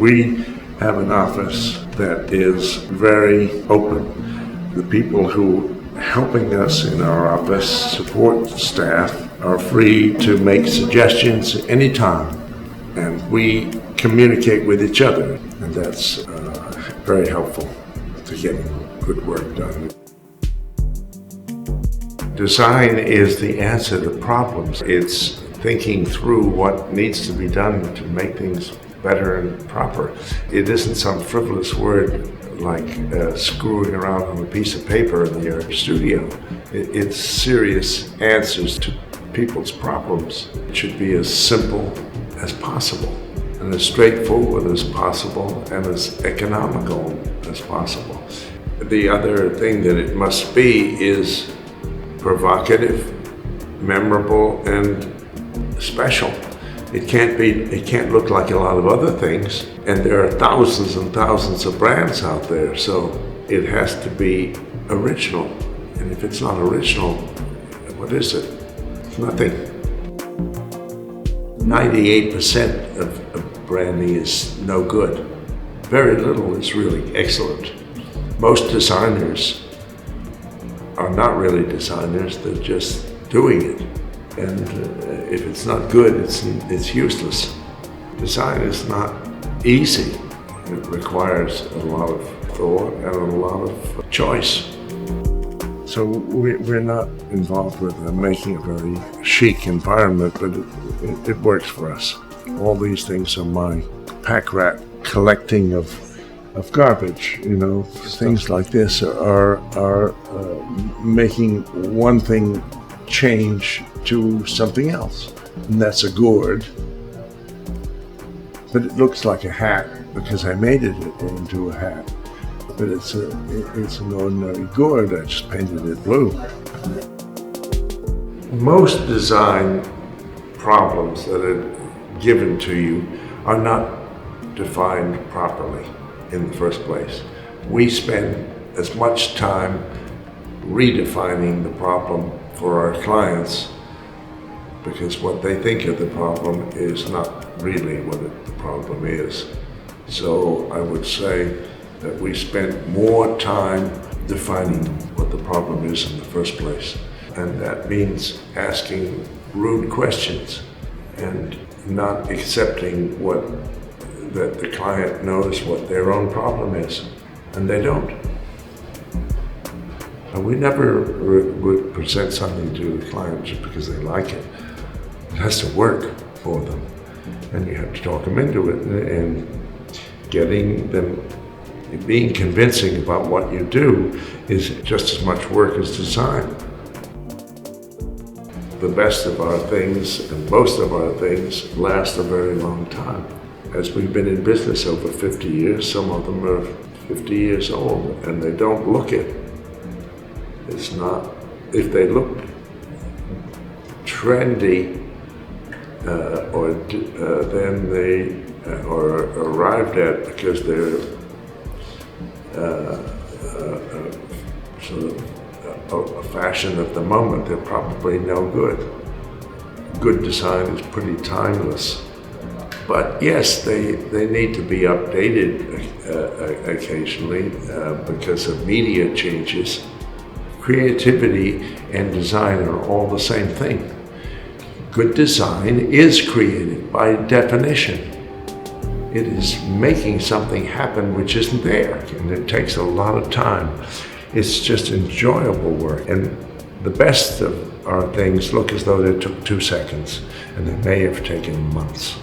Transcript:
We have an office that is very open. The people who are helping us in our office, support staff, are free to make suggestions anytime, and we communicate with each other, and that's very helpful to getting good work done. Design is the answer to problems. It's thinking through what needs to be done to make things better and proper. It isn't some frivolous word like screwing around on a piece of paper in your studio. It's serious answers to people's problems. It should be as simple as possible and as straightforward as possible and as economical as possible. The other thing that it must be is provocative, memorable, and special. It can't look like a lot of other things, and there are thousands and thousands of brands out there, so it has to be original. And if it's not original, what is it? It's nothing. 98% of branding is no good. Very little is really excellent. Most designers are not really designers, they're just doing it. And if it's not good, it's useless. Design is not easy. It requires a lot of thought and a lot of choice. So we're not involved with making a very chic environment, but it works for us. All these things are my pack rat collecting of garbage, things like this are making one thing change to something else, and that's a gourd. But it looks like a hat because I made it into a hat. But it's an ordinary gourd. I just painted it blue. Most design problems that are given to you are not defined properly in the first place. We spend as much time redefining the problem for our clients because what they think of the problem is not really what the problem is. So I would say that we spend more time defining what the problem is in the first place. And that means asking rude questions and not accepting that the client knows what their own problem is, and they don't. And we never would present something to the client just because they like it. It has to work for them, and you have to talk them into it, and being convincing about what you do is just as much work as design. The best of our things and most of our things last a very long time. As we've been in business over 50 years, some of them are 50 years old and they don't look it. It's not, if they look trendy, then they are arrived at because they're sort of a fashion of the moment, they're probably no good. Good design is pretty timeless. But yes, they need to be updated occasionally because of media changes. Creativity and design are all the same thing. Good design is creative by definition. It is making something happen which isn't there, and it takes a lot of time. It's just enjoyable work, and the best of our things look as though they took 2 seconds, and they may have taken months.